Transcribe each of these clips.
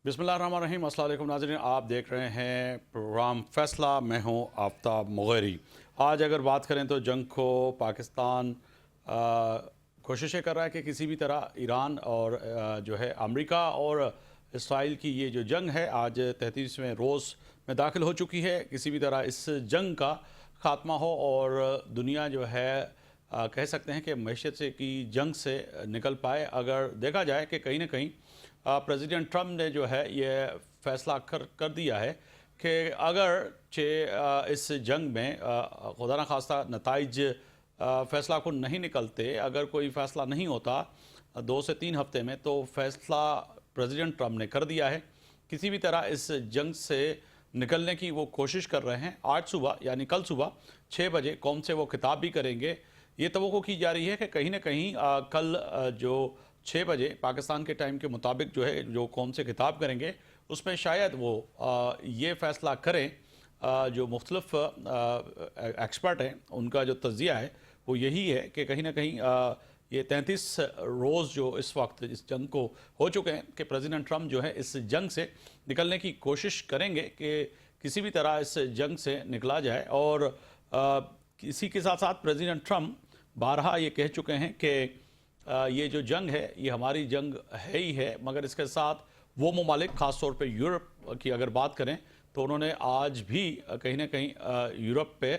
बिस्मिल्लाहिर्रहमानिर्रहीम। अस्सलाम वालेकुम नाज़रीन, आप देख रहे हैं प्रोग्राम फ़ैसला। मैं हूं आफ्ताब मुग़ैरी। आज अगर बात करें तो जंग को पाकिस्तान कोशिशें कर रहा है कि किसी भी तरह ईरान और जो है अमेरिका और इसराइल की ये जो जंग है आज 33वें रोज़ में दाखिल हो चुकी है। किसी भी तरह इस जंग का ख़ात्मा हो और दुनिया जो है कह सकते हैं कि मईशत से की जंग से निकल पाए। अगर देखा जाए कि कहीं ना कहीं प्रेसिडेंट ट्रम्प ने जो है ये फैसला कर दिया है कि अगर इस जंग में खुदा न खास्ता नताइज फ़ैसला को नहीं निकलते, अगर कोई फ़ैसला नहीं होता 2 से 3 हफ्ते में, तो फ़ैसला प्रेसिडेंट ट्रम्प ने कर दिया है। किसी भी तरह इस जंग से निकलने की वो कोशिश कर रहे हैं। आज सुबह यानी कल सुबह 6 बजे कौम से वो खिताब भी करेंगे। ये तवक्को की जा रही है कि कहीं ना कहीं कल जो 6 बजे पाकिस्तान के टाइम के मुताबिक जो है जो कौम से खिताब करेंगे उसमें शायद वो ये फ़ैसला करें। जो मुख्तलिफ एक्सपर्ट हैं उनका जो तज्ज़िया है वो यही है कि कहीं ना कहीं ये 33 रोज़ जो इस वक्त इस जंग को हो चुके हैं कि प्रेसिडेंट ट्रम्प जो है इस जंग से निकलने की कोशिश करेंगे कि किसी भी तरह इस जंग से निकला जाए। और इसी के साथ साथ प्रेसिडेंट ट्रम्प बारहा ये कह चुके हैं कि ये जो जंग है ये हमारी जंग है ही है, मगर इसके साथ वो ममालिक ख़ास तौर पे यूरोप की अगर बात करें तो उन्होंने आज भी कहीं ना कहीं यूरोप पे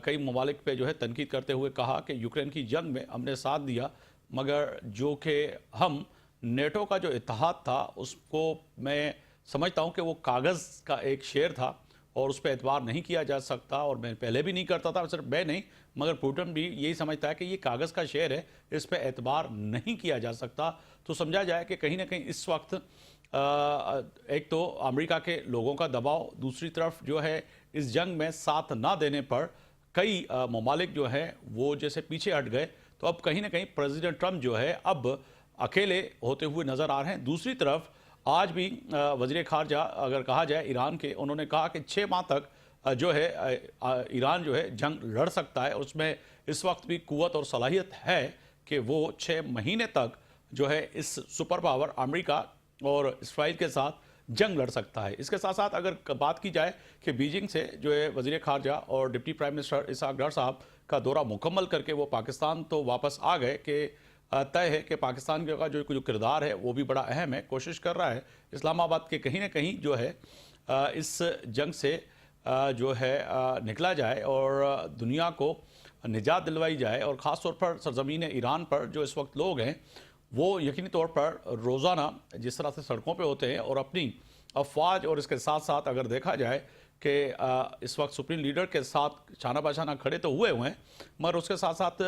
कई ममालिक पे जो है तनकीद करते हुए कहा कि यूक्रेन की जंग में हमने साथ दिया, मगर जो कि हम नेटो का जो इत्तेहाद था उसको मैं समझता हूँ कि वो कागज़ का एक शेर था और उस पर एतबार नहीं किया जा सकता। और मैं पहले भी नहीं करता था, सिर्फ मैं नहीं मगर पुतिन भी यही समझता है कि ये कागज़ का शेर है, इस पर एतबार नहीं किया जा सकता। तो समझा जाए कि कहीं ना कहीं इस वक्त एक तो अमेरिका के लोगों का दबाव, दूसरी तरफ जो है इस जंग में साथ ना देने पर कई ममालिक जो हैं वो जैसे पीछे हट गए। तो अब कहीं ना कहीं प्रेसिडेंट ट्रम्प जो है अब अकेले होते हुए नज़र आ रहे हैं। दूसरी तरफ आज भी वज़ीर ख़ारजा अगर कहा जाए ईरान के, उन्होंने कहा कि 6 माह तक जो है ईरान जो है जंग लड़ सकता है। उसमें इस वक्त भी कुव्वत और सलाहियत है कि वो 6 महीने तक जो है इस सुपर पावर अमेरिका और इसराइल के साथ जंग लड़ सकता है। इसके साथ साथ अगर बात की जाए कि बीजिंग से जो है वज़ीर ख़ारजा और डिप्टी प्राइम मिनिस्टर इसहाक डार साहब का दौरा मुकम्मल करके वो पाकिस्तान तो वापस आ गए कि तय है कि पाकिस्तान का जो किरदार है वो भी बड़ा अहम है। कोशिश कर रहा है इस्लामाबाद के कहीं ना कहीं जो है इस जंग से जो है निकला जाए और दुनिया को निजात दिलवाई जाए। और ख़ास तौर पर सरज़मीन ईरान पर जो इस वक्त लोग हैं वो यकीनी तौर पर रोज़ाना जिस तरह से सड़कों पे होते हैं और अपनी अफवाज, और इसके साथ साथ अगर देखा जाए कि इस वक्त सुप्रीम लीडर के साथ शाना बाशाना खड़े तो हुए हैं, मगर उसके साथ साथ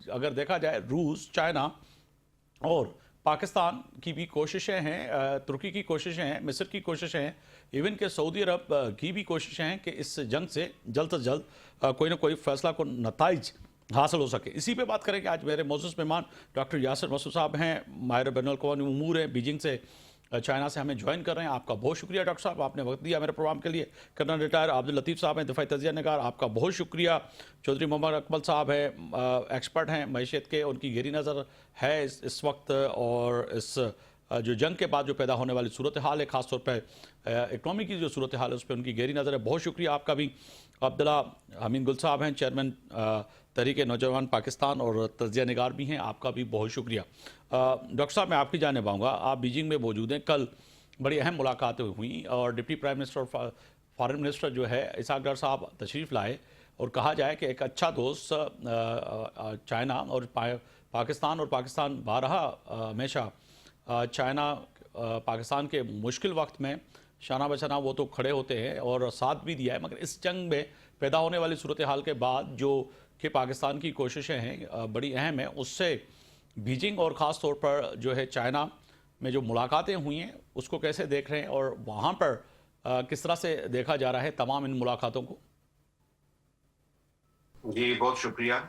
अगर देखा जाए रूस, चाइना और पाकिस्तान की भी कोशिशें हैं, तुर्की की कोशिशें हैं, मिस्र की कोशिशें हैं, इवन के सऊदी अरब की भी कोशिशें हैं कि इस जंग से जल्द से जल्द कोई ना कोई फ़ैसला को नताइज हासिल हो सके। इसी पे बात करेंगे। आज मेरे मौजूद मेहमान डॉक्टर यासिर मसूद साहब हैं, माहिर बैनुल-अक़वामी उमूर हैं, बीजिंग से चाइना से हमें ज्वाइन कर रहे हैं। आपका बहुत शुक्रिया डॉक्टर साहब, आपने वक्त दिया मेरे प्रोग्राम के लिए। कर्नल रिटायर अब्दुल लतीफ़ साहब हैं, दिफ़ाई तज़िया निगार, आपका बहुत शुक्रिया। चौधरी मोहम्मद अकमल साहब हैं, एक्सपर्ट हैं मैशियत के, उनकी गहरी नज़र है इस वक्त और इस जो जंग के बाद जो पैदा होने वाली सूरत हाल है, ख़ास तौर पर इकनॉमी की जो सूरत हाल है उस पर उनकी गहरी नज़र है। बहुत शुक्रिया आपका भी। अब्दुल्ला हमीद गुल साहब हैं, चेयरमैन तहरीक नौजवान पाकिस्तान और तज़िया निगार भी हैं, आपका भी बहुत शुक्रिया। डॉक्टर साहब, मैं आपकी जानिब आऊँगा। आप बीजिंग में मौजूद हैं। कल बड़ी अहम मुलाकातें हुई और डिप्टी प्राइम मिनिस्टर और फॉरेन मिनिस्टर जो है इसहाक डार साहब तशरीफ़ लाए और कहा जाए कि एक अच्छा दोस्त चाइना और पाकिस्तान, और पाकिस्तान बारहा हमेशा चाइना पाकिस्तान के मुश्किल वक्त में शाना बशाना वो तो खड़े होते हैं और साथ भी दिया है, मगर इस जंग में पैदा होने वाली सूरत हाल के बाद जो कि पाकिस्तान की कोशिशें हैं बड़ी अहम है, उससे बीजिंग और ख़ास तौर पर जो है चाइना में जो मुलाकातें हुई हैं उसको कैसे देख रहे हैं और वहाँ पर किस तरह से देखा जा रहा है तमाम इन मुलाकातों को? जी, बहुत शुक्रिया।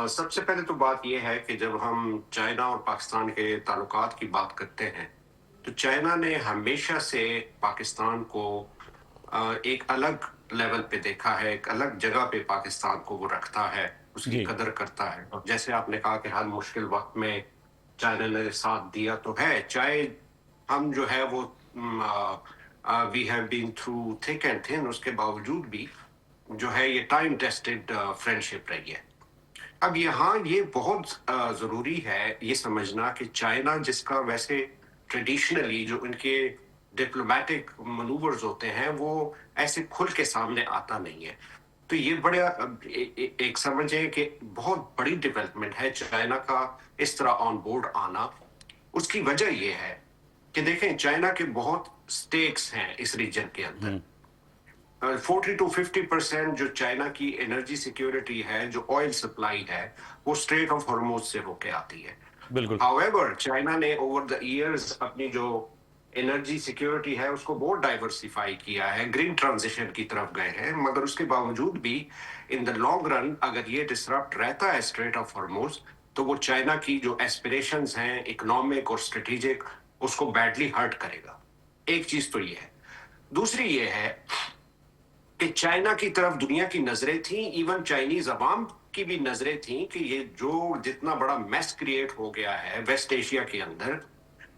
सबसे पहले तो बात यह है कि जब हम चाइना और पाकिस्तान के ताल्लुकात की बात करते हैं, तो चाइना ने हमेशा से पाकिस्तान को एक अलग लेवल पे देखा है, एक अलग जगह पे पाकिस्तान को वो रखता है, उसकी जी। कदर करता है। और जैसे आपने कहा कि हर मुश्किल वक्त में चाइना ने साथ दिया तो है, चाहे हम जो है वो we have been through thick and thin, उसके बावजूद भी जो है ये टाइम टेस्टेड फ्रेंडशिप रही है। अब यहाँ ये बहुत जरूरी है ये समझना कि चाइना, जिसका वैसे ट्रेडिशनली जो इनके डिप्लोमेटिक मनूवर्स होते हैं वो ऐसे खुल के सामने आता नहीं है। तो ये बड़ा एक समझे कि बहुत बड़ी डेवलपमेंट है चाइना का इस तरह ऑन बोर्ड आना। उसकी वजह ये है कि देखें, चाइना के बहुत स्टेक्स हैं इस रीजन के अंदर। 40 to 50% जो चाइना की एनर्जी सिक्योरिटी है, जो ऑयल सप्लाई है, वो स्ट्रेट ऑफ हॉर्मुज से होके आती है। बिल्कुल। हाउएवर चाइना ने ओवर द इयर्स अपनी जो एनर्जी सिक्योरिटी है उसको बहुत डाइवर्सिफाई किया है, ग्रीन ट्रांजिशन की तरफ गए हैं, मगर उसके बावजूद भी इन द लॉन्ग रन अगर ये डिसरप्ट रहता है स्ट्रेट ऑफ हॉर्मुज, तो वो चाइना की जो एस्पिरेशंस हैं इकोनॉमिक और स्ट्रेटेजिक, उसको बैडली हर्ट करेगा। एक चीज तो ये है। दूसरी ये है कि चाइना की तरफ दुनिया की नजरें थी, इवन चाइनीज अवाम की भी नजरें थी कि ये जो जितना बड़ा मैस क्रिएट हो गया है वेस्ट एशिया के अंदर,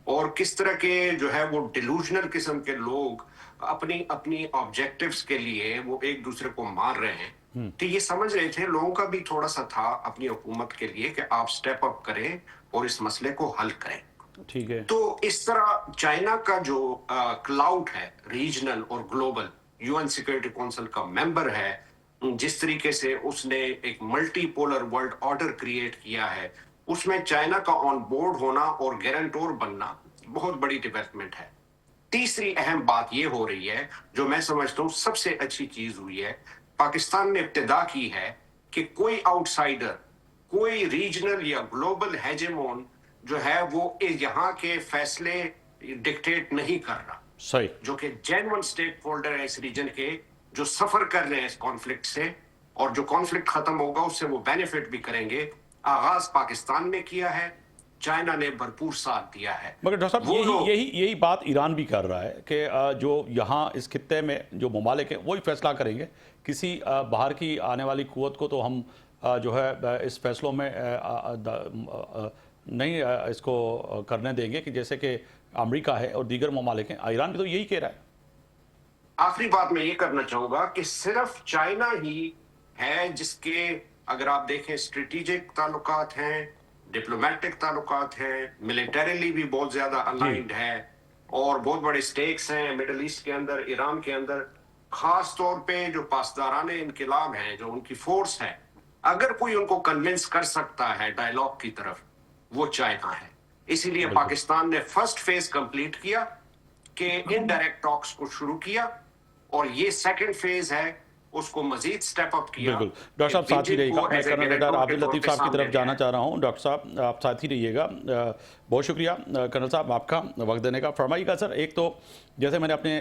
और किस तरह के जो है वो डिलूजनल किस्म के लोग अपनी अपनी ऑब्जेक्टिव्स के लिए वो एक दूसरे को मार रहे हैं। तो ये समझ रहे थे, लोगों का भी थोड़ा सा था अपनी हुकूमत के लिए कि आप स्टेप अप करें और इस मसले को हल करें। ठीक है। तो इस तरह चाइना का जो क्लाउड है रीजनल और ग्लोबल, यूएन सिक्योरिटी काउंसिल का मेंबर है, जिस तरीके से उसने एक मल्टीपोलर वर्ल्ड ऑर्डर क्रिएट किया है, उसमें चाइना का ऑन बोर्ड होना और गारंटोर बनना बहुत बड़ी डेवलपमेंट है। तीसरी अहम बात यह हो रही है, जो मैं समझता हूं सबसे अच्छी चीज हुई है, पाकिस्तान ने इब्तिदा की है कि कोई आउटसाइडर, कोई रीजनल या ग्लोबल हेजेमोन जो है वो यहाँ के फैसले डिक्टेट नहीं कर रहा। सही। जो कि जेन्युइन स्टेक होल्डर है इस रीजन के, जो सफर कर रहे हैं इस कॉन्फ्लिक्ट से, और जो कॉन्फ्लिक्ट खत्म होगा उससे वो बेनिफिट भी करेंगे। आगाज पाकिस्तान ने किया है, चाइना ने भरपूर साथ दिया है। मगर डॉक्टर साहब यही बात ईरान भी कर रहा है कि जो यहाँ इस खित्ते में जो ममालिक हैं वही फैसला करेंगे, किसी बाहर की आने वाली कुव्वत को तो हम जो है इस फैसलों में नहीं इसको करने देंगे कि जैसे कि अमेरिका है और दीगर ममालिक हैं। ईरान भी तो यही कह रहा है। आखिरी बात मैं ये करना चाहूंगा कि सिर्फ चाइना ही है जिसके, अगर आप देखें, स्ट्रेटेजिक ताल्लुकात हैं, डिप्लोमेटिक ताल्लुकात हैं, मिलिटरीली भी बहुत ज्यादा अलाइंड है, और बहुत बड़े स्टेक्स हैं मिडिल ईस्ट के अंदर, ईरान के अंदर। खास तौर पे जो पासदाराने इनकिलाब हैं, जो उनकी फोर्स है, अगर कोई उनको कन्विंस कर सकता है डायलॉग की तरफ, वो चाइना है। इसीलिए पाकिस्तान ने फर्स्ट फेज कंप्लीट किया कि इनडायरेक्ट टॉक्स को शुरू किया, और ये सेकंड फेज है, उसको मजीद स्टेप अप किया। बिल्कुल। डॉक्टर साहब साथ ही रहिएगा, मैं कर्नल आबिद लतीफ साहब की तरफ जाना चाह रहा हूँ। डॉक्टर साहब आप साथ ही रहिएगा। बहुत शुक्रिया कर्नल साहब आपका वक्त देने का। फरमाइएगा सर, एक तो जैसे मैंने अपने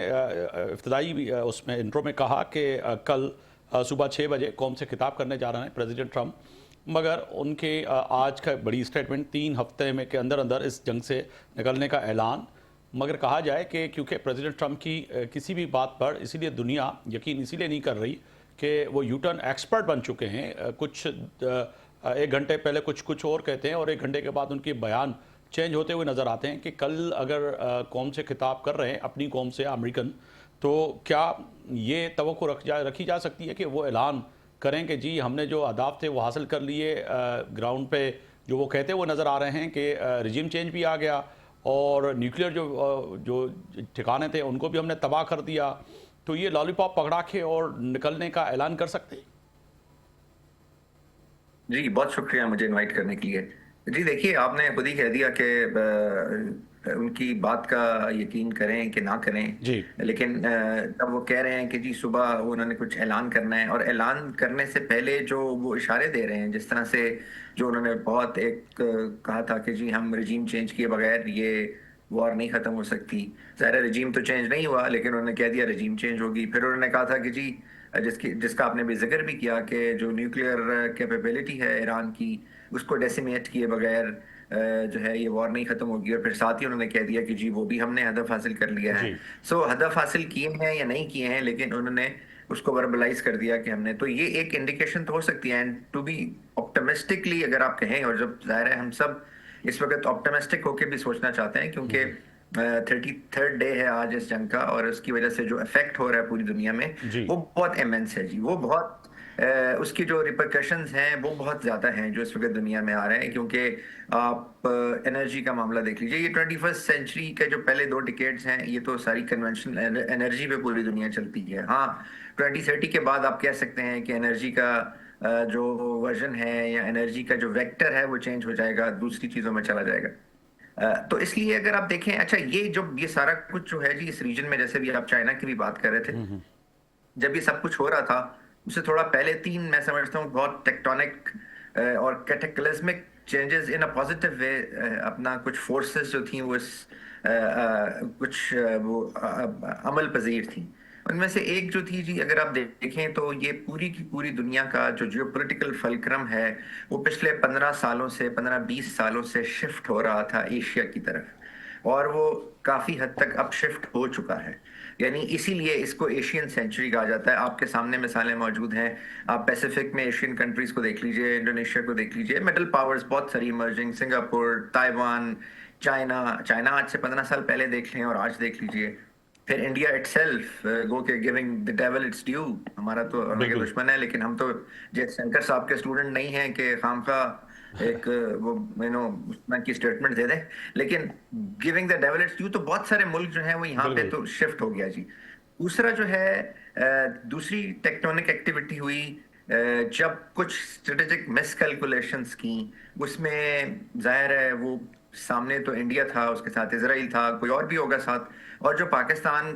इब्तदाई उसमें इंट्रो में कहा कि कल सुबह 6 बजे कौम से खिताब करने जा रहे हैं प्रेसिडेंट ट्रंप, मगर उनके आज का बड़ी स्टेटमेंट 3 हफ्ते में के अंदर अंदर इस जंग से निकलने का ऐलान। मगर कहा जाए कि क्योंकि प्रेसिडेंट ट्रंप की किसी भी बात पर इसीलिए दुनिया यकीन इसीलिए नहीं कर रही कि वो यूटर्न एक्सपर्ट बन चुके हैं। कुछ 1 घंटे पहले कुछ और कहते हैं और 1 घंटे के बाद उनके बयान चेंज होते हुए नज़र आते हैं कि कल अगर कौम से खिताब कर रहे हैं, अपनी कौम से अमेरिकन, तो क्या ये तवक्को रखी जा सकती है कि वो ऐलान करें कि जी हमने जो अहदाफ थे वो हासिल कर लिए, ग्राउंड पे जो वो कहते वो नज़र आ रहे हैं कि रिजीम चेंज भी आ गया और न्यूक्लियर जो ठिकाने थे उनको भी हमने तबाह कर दिया, तो ये लॉलीपॉप पकड़ा के और निकलने का ऐलान कर सकते हैं? जी बहुत शुक्रिया मुझे इनवाइट करने के लिए। जी देखिए, आपने खुद ही कह दिया कि उनकी बात का यकीन करें कि ना करें जी। लेकिन जब वो कह रहे हैं कि जी सुबह उन्होंने कुछ ऐलान करना है, और ऐलान करने से पहले जो वो इशारे दे रहे हैं, जिस तरह से जो उन्होंने बहुत कहा था कि जी हम रजीम चेंज किए बगैर ये वॉर नहीं खत्म हो सकती। ज़ाहिर रजीम तो चेंज नहीं हुआ, लेकिन उन्होंने कह दिया रजीम चेंज होगी। फिर उन्होंने कहा था कि जी जिसका आपने भी जिक्र भी किया कि जो न्यूक्लियर कैपेबिलिटी है ईरान की, उसको डेसिमेट किए बगैर जो है ये वॉर नहीं खत्म होगी। और फिर साथ ही उन्होंने कह दिया कि जी वो भी हमने हदफ हासिल कर लिया है। सो हदफ हासिल किए हैं या नहीं किए हैं, लेकिन उन्होंने उसको वर्बलाइज कर दिया कि हमने, तो ये एक इंडिकेशन तो हो सकती है। एंड टू बी ऑप्टिमिस्टिकली अगर आप कहें, और जब जाहिर है हम सब इस वक्त ऑप्टिमिस्टिक होकर भी सोचना चाहते हैं, क्योंकि 33rd डे है आज इस जंग का, और उसकी वजह से जो इफेक्ट हो रहा है पूरी दुनिया में जी। वो बहुत इमेंस है जी। वो बहुत उसकी जो रिपरकशंस हैं वो बहुत ज़्यादा हैं जो इस वक्त दुनिया में आ रहे हैं, क्योंकि आप एनर्जी का मामला देख लीजिए। ये 21st सेंचुरी के जो पहले 2 डिकेड्स हैं ये तो सारी कन्वेंशनल एनर्जी पे पूरी दुनिया चलती है। हाँ, 2030 के बाद आप कह सकते हैं कि एनर्जी का जो वर्जन है या एनर्जी का जो वेक्टर है वो चेंज हो जाएगा, दूसरी चीज़ों में चला जाएगा। तो इसलिए अगर आप देखें, अच्छा ये सारा कुछ जो है जी इस रीजन में, जैसे भी आप चाइना की भी बात कर रहे थे, जब ये सब कुछ हो रहा था उससे थोड़ा पहले 3 मैं समझता हूँ बहुत टेक्टोनिक और कैटेक्लिज्मिक changes in a positive way अपना कुछ फोर्सेस जो थी वो कुछ वो अमल पजीर थी। उनमें से एक जो थी जी, अगर आप देखें तो ये पूरी की पूरी दुनिया का जो जियोपॉलिटिकल फलक्रम है वो पिछले 15-20 सालों से शिफ्ट हो रहा था एशिया की तरफ, और वो काफी हद तक अब शिफ्ट हो चुका है। यानी इसीलिए इसको एशियन सेंचुरी कहा जाता है। आपके सामने मिसालें मौजूद हैं, आप पैसिफिक में एशियन कंट्रीज को देख लीजिए, इंडोनेशिया को देख लीजिए, मिडल पावर्स बहुत सारी इमर्जिंग, सिंगापुर, ताइवान, चाइना आज से 15 साल पहले देख लें और आज देख लीजिए। फिर इंडिया इटसेल्फ गो के giving the devil it's due, हमारा तो हालांकि बिल्कुल। दुश्मन है, लेकिन हम तो जयशंकर साहब के स्टूडेंट नहीं हैं कि खामखा एक वो उसमें की स्टेटमेंट दे दें। लेकिन giving the devil it's due तो बहुत सारे मुल्क जो हैं वो यहाँ पे बिल्कुल। तो शिफ्ट हो गया जी। दूसरा जो है दूसरी टेक्टोनिक एक्टिविटी हुई जब कुछ स्ट्रेटेजिक मिसकैलकुलेशंस की, उसमें जाहिर है वो सामने तो इंडिया था, उसके साथ इजराइल था, कोई और भी होगा साथ, और जो पाकिस्तान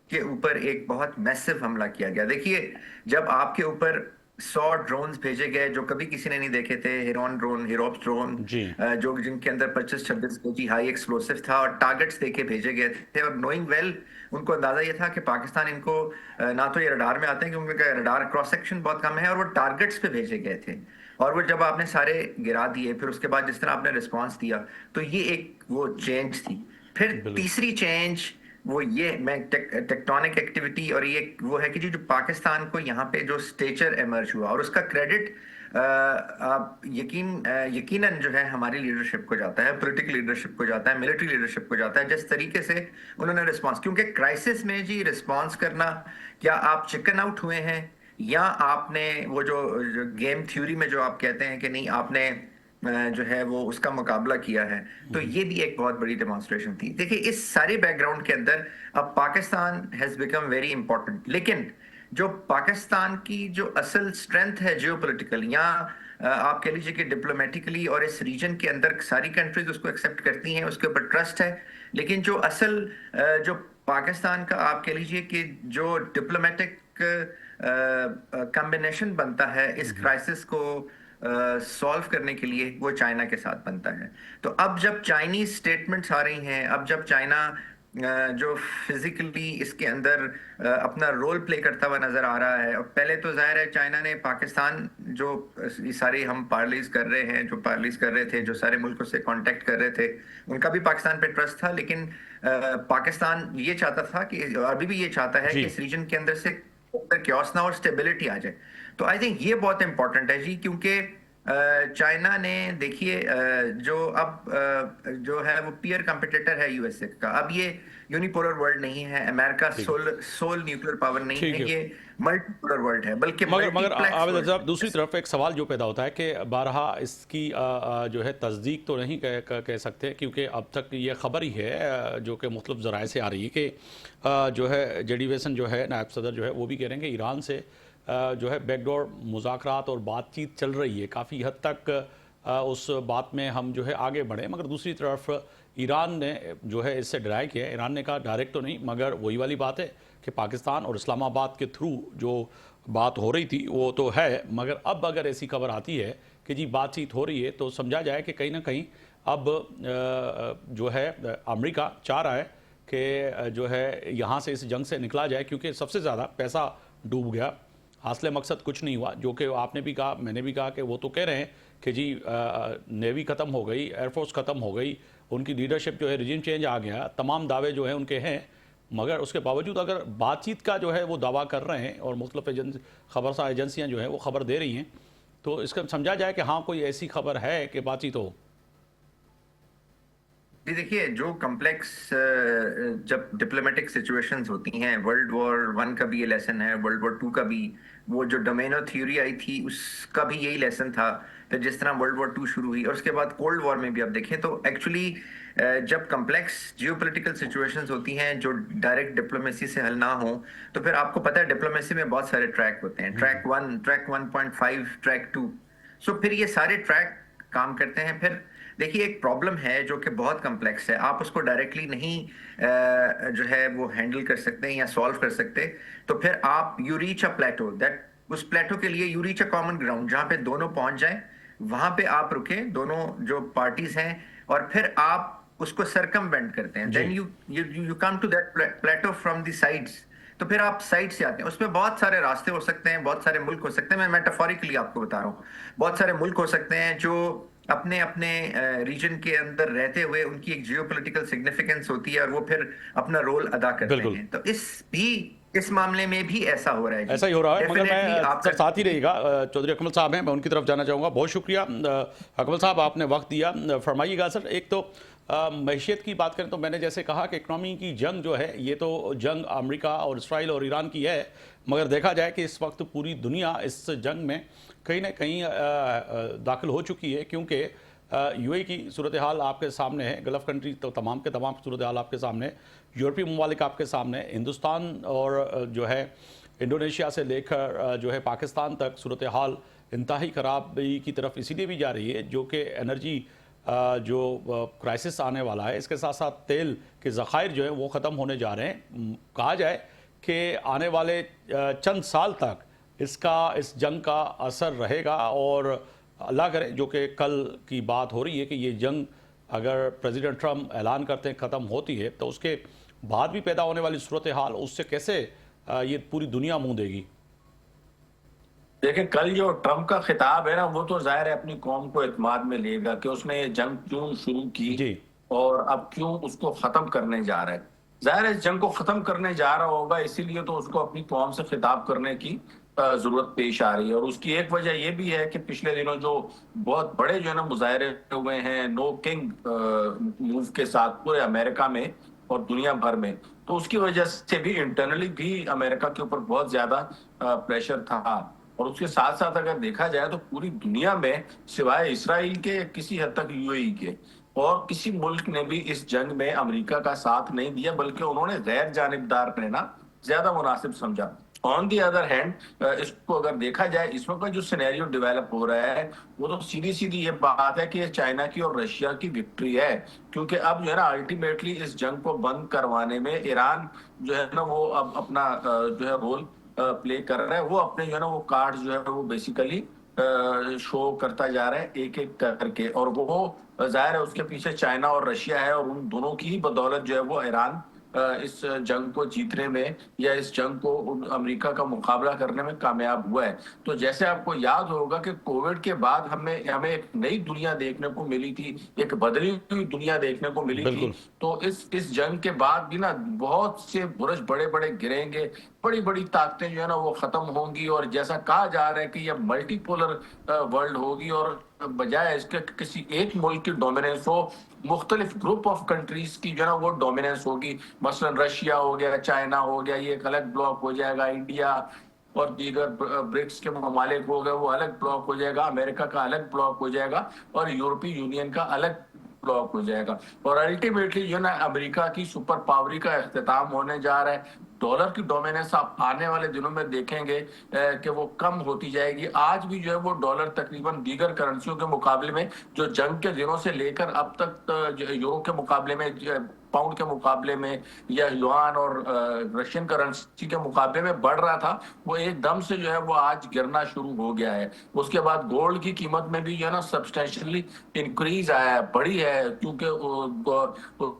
के ऊपर एक बहुत मैसिव हमला किया गया। देखिए, जब आपके ऊपर 100 ड्रोन्स भेजे गए जो कभी किसी ने नहीं देखे थे, हिरोप्स ड्रोन, जी। जो जिनके अंदर 25-26 केजी हाई एक्सप्लोसिव था और टारगेट्स देके भेजे गए थे, और नोइंग वेल उनको अंदाजा ये था कि पाकिस्तान इनको ना तो ये रडार में आते हैं क्योंकि उनका रडार क्रॉस सेक्शन बहुत कम है, और वो टारगेट्स पे भेजे गए थे। और वो जब आपने सारे गिरा दिए, फिर उसके बाद जिस तरह आपने रिस्पांस दिया, तो ये एक वो चेंज थी। फिर बिल्कुल। तीसरी चेंज वो ये मैं टेक्टोनिक एक्टिविटी, और ये वो है कि जो पाकिस्तान को यहाँ पे जो स्टेचर इमर्ज हुआ, और उसका क्रेडिट आप यकीनन जो है हमारी लीडरशिप को जाता है, पॉलिटिकल लीडरशिप को जाता है, मिलिट्री लीडरशिप को जाता है, जिस तरीके से उन्होंने रिस्पांस, क्योंकि क्राइसिस में जी रिस्पांस करना, क्या आप चिकन आउट हुए हैं या आपने वो जो गेम थ्योरी में जो आप कहते हैं कि नहीं आपने जो है वो उसका मुकाबला किया है, तो ये भी एक बहुत बड़ी डेमोन्स्ट्रेशन थी। देखिए, इस सारे बैकग्राउंड के अंदर अब Pakistan has become very important, लेकिन जो पाकिस्तान की जो असल स्ट्रेंथ है जियोपॉलिटिकल, या आप कह लीजिए कि डिप्लोमेटिकली, और इस रीजन के अंदर सारी कंट्रीज उसको एक्सेप्ट करती हैं, उसके ऊपर ट्रस्ट है, लेकिन जो असल जो पाकिस्तान का आप कह लीजिए कि जो डिप्लोमेटिक कॉम्बिनेशन बनता है इस क्राइसिस को सॉल्व करने के लिए, वो चाइना के साथ बनता है। तो अब जब चाइनीज स्टेटमेंट्स आ रही हैं, अब जब चाइना जो फिजिकली इसके अंदर अपना रोल प्ले करता हुआ नजर आ रहा है, और पहले तो जाहिर है चाइना ने पाकिस्तान जो सारे हम पार्लीज कर रहे हैं, जो पार्लीज कर रहे थे, जो सारे मुल्कों से कांटेक्ट कर रहे थे, उनका भी पाकिस्तान पे ट्रस्ट था, लेकिन पाकिस्तान ये चाहता था कि, अभी भी ये चाहता है जी। कि इस रीजन के अंदर से क्योस ना और स्टेबिलिटी आ जाए। तो आई थिंक ये बहुत इंपॉर्टेंट है जी, क्योंकि चाइना ने देखिए जो अब जो है वो पीयर कंपटीटर है यूएसए का। अब ये यूनिपोलर वर्ल्ड नहीं है, अमेरिका ठीक सोल न्यूक्लियर पावर नहीं ठीक है, है। ये मल्टीपोलर वर्ल्ड है, बल्कि मगर मल्टीप्लेक्स आबिद वर्ल्ड साहब, है। दूसरी तरफ एक सवाल जो पैदा होता है कि बारहा इसकी जो है तस्दीक तो नहीं कह सकते, क्योंकि अब तक ये खबर ही है जो कि मुख्तलिफ ज़राए से आ रही है कि जो है जेडी वेसन जो है नायब सदर जो है वो भी कह रहे हैं कि ईरान से जो है बैकडोर मुज़ाकरात और बातचीत चल रही है, काफ़ी हद तक उस बात में हम जो है आगे बढ़े। मगर दूसरी तरफ ईरान ने जो है इससे डराया किया है। ईरान ने कहा डायरेक्ट तो नहीं, मगर वही वाली बात है कि पाकिस्तान और इस्लामाबाद के थ्रू जो बात हो रही थी वो तो है, मगर अब अगर ऐसी खबर आती है कि जी बातचीत हो रही है, तो समझा जाए कि कहीं ना कहीं अब जो है अमेरिका चाह रहा है कि जो है यहाँ से इस जंग से निकला जाए, क्योंकि सबसे ज़्यादा पैसा डूब गया, हासिल मकसद कुछ नहीं हुआ। जो कि आपने भी कहा, मैंने भी कहा कि वो तो कह रहे हैं कि जी नेवी ख़त्म हो गई, एयरफोर्स ख़त्म हो गई, उनकी लीडरशिप जो है रिजीम चेंज आ गया, तमाम दावे जो हैं उनके हैं, मगर उसके बावजूद अगर बातचीत का जो है वो दावा कर रहे हैं और मुख्तलिफ खबरसार एजेंसियाँ जो हैं वो खबर दे रही हैं, तो इसका समझा जाए कि हाँ कोई ऐसी खबर है कि बातचीत हो। जी देखिए, जो कॉम्प्लेक्स जब डिप्लोमेटिक सिचुएशंस होती हैं, वर्ल्ड वॉर वन का भी ये लेसन है, वर्ल्ड वॉर टू का भी, वो जो डोमेनो थ्योरी आई थी उसका भी यही लेसन था। फिर जिस तरह वर्ल्ड वॉर टू शुरू हुई और उसके बाद कोल्ड वॉर में भी आप देखें तो एक्चुअली जब कॉम्प्लेक्स जियोपॉलिटिकल सिचुएशंस होती हैं जो डायरेक्ट डिप्लोमेसी से हल ना हो, तो फिर आपको पता है डिप्लोमेसी में बहुत सारे ट्रैक होते हैं, ट्रैक 1, ट्रैक 1.5, ट्रैक 2। सो फिर ये सारे ट्रैक काम करते हैं। फिर देखिए, एक प्रॉब्लम है जो कि बहुत कम्प्लेक्स है, आप उसको डायरेक्टली नहीं जो है वो हैंडल कर सकते हैं या सॉल्व कर सकते। तो फिर आप you reach a plateau, that उस प्लेटो के लिए you reach a common ground जहां पे दोनों पहुंच जाएं, वहां पे आप रुके, दोनों जो पार्टीज हैं, और फिर आप उसको सरकमवेंट करते हैं। जी then you you you come to that plateau from the sides. तो फिर आप साइड से आते हैं, उसमें बहुत सारे रास्ते हो सकते हैं, बहुत सारे मुल्क हो सकते हैं। मैं मेटाफोरिकली आपको बता रहा हूँ, बहुत सारे मुल्क हो सकते हैं जो अपने अपने रीजन के अंदर रहते हुए उनकी एक जियोपॉलिटिकल सिग्निफिकेंस होती है और वो फिर अपना रोल अदा करते बिल्कुल हैं। तो इस मामले में भी ऐसा हो रहा है जी। ऐसा ही हो रहा है। मगर डेफिनेटली मैं आपका सर साथ ही रहिएगा, चौधरी अकमल साहब हैं, मैं उनकी तरफ जाना चाहूँगा। बहुत शुक्रिया अकमल साहब, आपने वक्त दिया। फरमाइएगा सर, एक तो मैशियत की बात करें तो मैंने जैसे कहा कि इकनॉमी की जंग जो है, ये तो जंग अमेरिका और इसराइल और ईरान की है, मगर देखा जाए कि इस वक्त पूरी दुनिया इस जंग में कहीं ना कहीं दाखिल हो चुकी है, क्योंकि यूएई की सूरत हाल आपके सामने है, गल्फ़ कंट्री तो तमाम के तमाम सूरत हाल आपके सामने, यूरोपीय ममालिक आपके सामने, हिंदुस्तान और जो है इंडोनेशिया से लेकर जो है पाकिस्तान तक सूरत हाल इंतहाई खराबी की तरफ इसीलिए भी जा रही है, जो कि एनर्जी जो क्राइसिस आने वाला है, इसके साथ साथ तेल के ज़खायर जो है वो ख़त्म होने जा रहे हैं। कहा जाए कि आने वाले चंद साल तक इस जंग का असर रहेगा, और अल्लाह करे जो कि कल की बात हो रही है कि ये जंग अगर प्रेसिडेंट ट्रम्प ऐलान करते हैं ख़त्म होती है, तो उसके बाद भी पैदा होने वाली सूरत हाल, उससे कैसे ये पूरी दुनिया मुंह देगी? देखिए, कल जो ट्रम्प का खिताब है ना, वो तो जाहिर है अपनी कौम को इत्माद में लेगा कि उसने ये जंग क्यों शुरू की जी और अब क्यों उसको खत्म करने जा रहा है। जाहिर है इस जंग को खत्म करने जा रहा होगा, इसीलिए तो उसको अपनी कौम से खिताब करने की जरूरत पेश आ रही है। और उसकी एक वजह ये भी है कि पिछले दिनों जो बहुत बड़े जो है ना मुजाहरे हुए हैं नो किंग मूव के साथ पूरे अमेरिका में और दुनिया भर में, तो उसकी वजह से भी इंटरनली भी अमेरिका के ऊपर बहुत ज्यादा प्रेशर था। और उसके साथ साथ अगर देखा जाए तो पूरी दुनिया में सिवाय इसराइल के, किसी हद तक यूएई के और किसी मुल्क ने भी इस जंग में अमेरिका का साथ नहीं दिया, बल्कि उन्होंने गैर जानिबदार रहना ज्यादा मुनासिब समझा। ऑन दी अदर हैंड, इसको अगर देखा जाए, इसमें का जो सिनेरियो डेवलप हो रहा है वो तो सीधी सीधी ये बात है कि ये चाइना की और रशिया की विक्ट्री है, क्योंकि अब जो है ना अल्टीमेटली इस जंग को बंद करवाने में ईरान जो है ना वो अब अपना जो है रोल प्ले कर रहा है। वो अपने जो है ना वो कार्ड जो है वो बेसिकली शो करता जा रहा है एक एक करके, और वो जाहिर है उसके पीछे चाइना और रशिया है, और उन दोनों की ही बदौलत जो है वो ईरान इस जंग को जीतने में या इस जंग को अमेरिका का मुकाबला करने में कामयाब हुआ है। तो जैसे आपको याद होगा कि कोविड के बाद हमें एक नई दुनिया देखने को मिली थी, एक बदली हुई दुनिया देखने को मिली थी। बिल्कुल तो इस जंग के बाद भी ना बहुत से बुरज बड़े बड़े गिरेंगे, बड़ी बड़ी ताकतें जो है ना वो खत्म होंगी, और जैसा कहा जा रहा है कि यह मल्टीपोलर वर्ल्ड होगी, और बजाय इसके किसी एक मुल्क की डोमिनेंस हो, मुख्तलिफ ग्रुप ऑफ कंट्रीज की जो है ना वो डोमिनेंस होगी। मसलन रशिया हो गया, चाइना हो गया, ये एक अलग ब्लॉक हो जाएगा, इंडिया और दीगर ब्रिक्स के ममालिक हो गए वो अलग ब्लॉक हो जाएगा, अमेरिका का अलग ब्लॉक हो जाएगा, और यूरोपीय यूनियन का अलग ब्लॉक हो जाएगा। और अल्टीमेटली जो ना अमेरिका की सुपर पावरी का इख्तिताम होने जा रहा है। डॉलर की डोमिनेंस आप आने वाले दिनों में देखेंगे कि वो कम होती जाएगी। आज भी जो है वो डॉलर तकरीबन दीगर करेंसियों के मुकाबले में, जो जंग के दिनों से लेकर अब तक यूरो के मुकाबले में, पाउंड के मुकाबले में, या युआन और रशियन करेंसी के मुकाबले में बढ़ रहा था, वो एकदम से जो है वो आज गिरना शुरू हो गया है। उसके बाद गोल्ड की कीमत में भी जो है ना सब्सटेंशियली इंक्रीज आया है, बढ़ी है, क्योंकि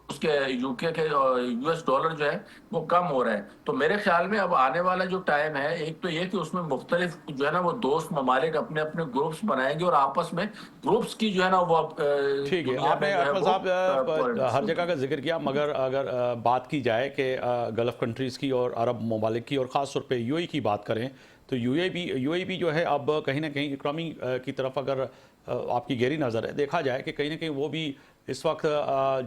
उसके यूके के यूएस डॉलर जो है वो कम हो रहा है। तो मेरे ख्याल में अब आने वाला जो टाइम है, एक तो ये कि उसमें मुख्तलिफ जो है ना वो दोस्त ममालिक अपने अपने ग्रुप्स बनाएंगे, और आपस में ग्रुप्स की जो है ना वो ठीक है। आपने अकमल साहब हर जगह का जिक्र किया, मगर अगर बात की जाए कि गल्फ़ कंट्रीज़ की और अरब ममालिक की, और ख़ास तौर पे यूएई की बात करें, तो यूएई भी जो है अब कहीं ना कहीं इकनॉमी की तरफ अगर आपकी गहरी नज़र है, देखा जाए कि कहीं ना कहीं वो भी इस वक्त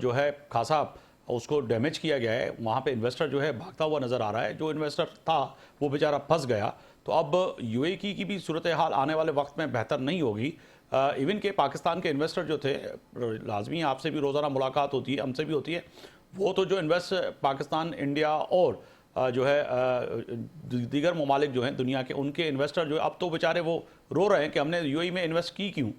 जो है खासा उसको डैमेज किया गया है। वहाँ पे इन्वेस्टर जो है भागता हुआ नज़र आ रहा है। जो इन्वेस्टर था वो बेचारा फंस गया। तो अब यूएई की भी सूरत हाल आने वाले वक्त में बेहतर नहीं होगी। इवन के पाकिस्तान के इन्वेस्टर जो थे, लाजमी आपसे भी रोज़ाना मुलाकात होती है, हमसे भी होती है, वो तो जो इन्वेस्ट पाकिस्तान, इंडिया और जो है दीगर ममालिक जो हैं दुनिया के, उनके इन्वेस्टर जो है अब तो बेचारे वो रो रहे हैं कि हमने यूएई में इन्वेस्ट की क्यों।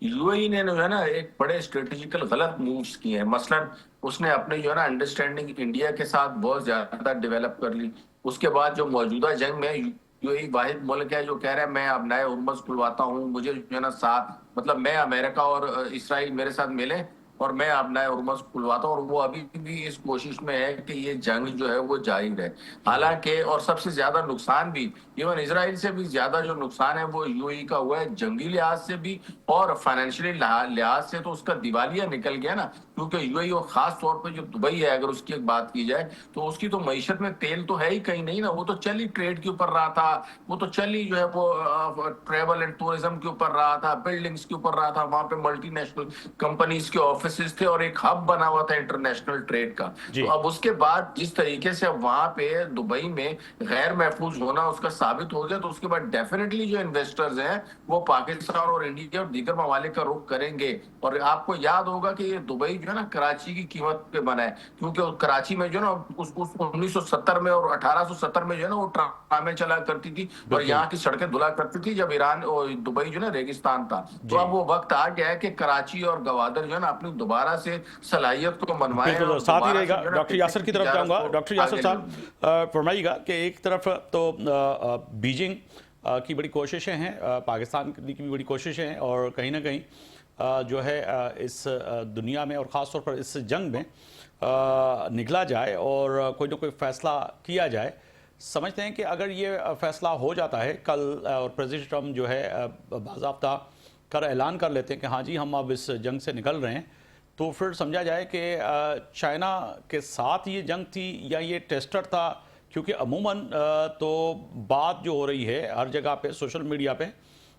यूएई ने जो है ना एक बड़े स्ट्रेटेजिकल गलत मूव्स किए हैं। मसलन उसने अपने जो है ना अंडरस्टैंडिंग इंडिया के साथ बहुत ज्यादा डेवलप कर ली। उसके बाद जो मौजूदा जंग में यूएई वाहिद मुल्क है जो कह रहा है मैं अब नए हुर्मुज़ खुलवाता हूँ, मुझे जो है ना साथ मतलब मैं अमेरिका और इसराइल मेरे साथ मिले और मैं अब नए हुर्मुज़ खुलवाता हूँ, और वो अभी भी इस कोशिश में है कि ये जंग जो है वो जारी रहे। हालांकि और सबसे ज्यादा नुकसान भी इवन इसराइल से भी ज्यादा जो नुकसान है वो यूएई का हुआ है, जंगी लिहाज से भी और फाइनेंशियली लिहाज से। तो उसका दिवालिया निकल गया ना, क्योंकि यूएई और खास तौर पे जो दुबई है, अगर उसकी एक बात की जाए तो उसकी तो मईशत में तेल तो है ही कहीं नहीं ना। वो तो चल ही ट्रेड के ऊपर रहा था, वो तो चल ही जो है वो ट्रेवल एंड टूरिज्म के ऊपर रहा था, बिल्डिंग्स के ऊपर रहा था। वहां पे मल्टीनेशनल कंपनीज के ऑफिसेज थे और एक हब बना हुआ था इंटरनेशनल ट्रेड का। तो अब उसके बाद जिस तरीके से अब वहां पे दुबई में गैर महफूज होना उसका साबित हो गया, तो उसके बाद डेफिनेटली जो इन्वेस्टर्स हैं वो पाकिस्तान और इंडिया और दीगर ममालिक का रुख करेंगे। और आपको याद होगा कि ये दुबई जो है ना कराची की कीमत पे बना है, क्योंकि कराची में जो है ना उस 1970 में और 1870 में जो है ना वो ट्रामें चला करती थी और यहाँ की सड़कें धुला करती थी जब ईरान और दुबई जो है ना रेगिस्तान था। तो अब वो वक्त आ गया है कि कराची और गवादर जो है ना अपनी दोबारा से सलाहियत को मनवाएं। बिल्कुल, साथ ही रहेगा। डॉक्टर यासिर की तरफ जाऊंगा। डॉक्टर यासिर साहब फरमाइएगा कि एक तरफ तो बीजिंग की बड़ी कोशिशें हैं, पाकिस्तान की भी बड़ी कोशिशें हैं, और कहीं ना कहीं जो है इस दुनिया में और ख़ास तौर पर इस जंग में निकला जाए और कोई ना कोई फ़ैसला किया जाए। समझते हैं कि अगर ये फ़ैसला हो जाता है कल और प्रेसिडेंट ट्रम्प जो है बाज़ाब्ता कर ऐलान कर लेते हैं कि हाँ जी हम अब इस जंग से निकल रहे हैं, तो फिर समझा जाए कि चाइना के साथ ये जंग थी या ये टेस्टर था। क्योंकि अमूमन तो बात जो हो रही है हर जगह पे सोशल मीडिया पे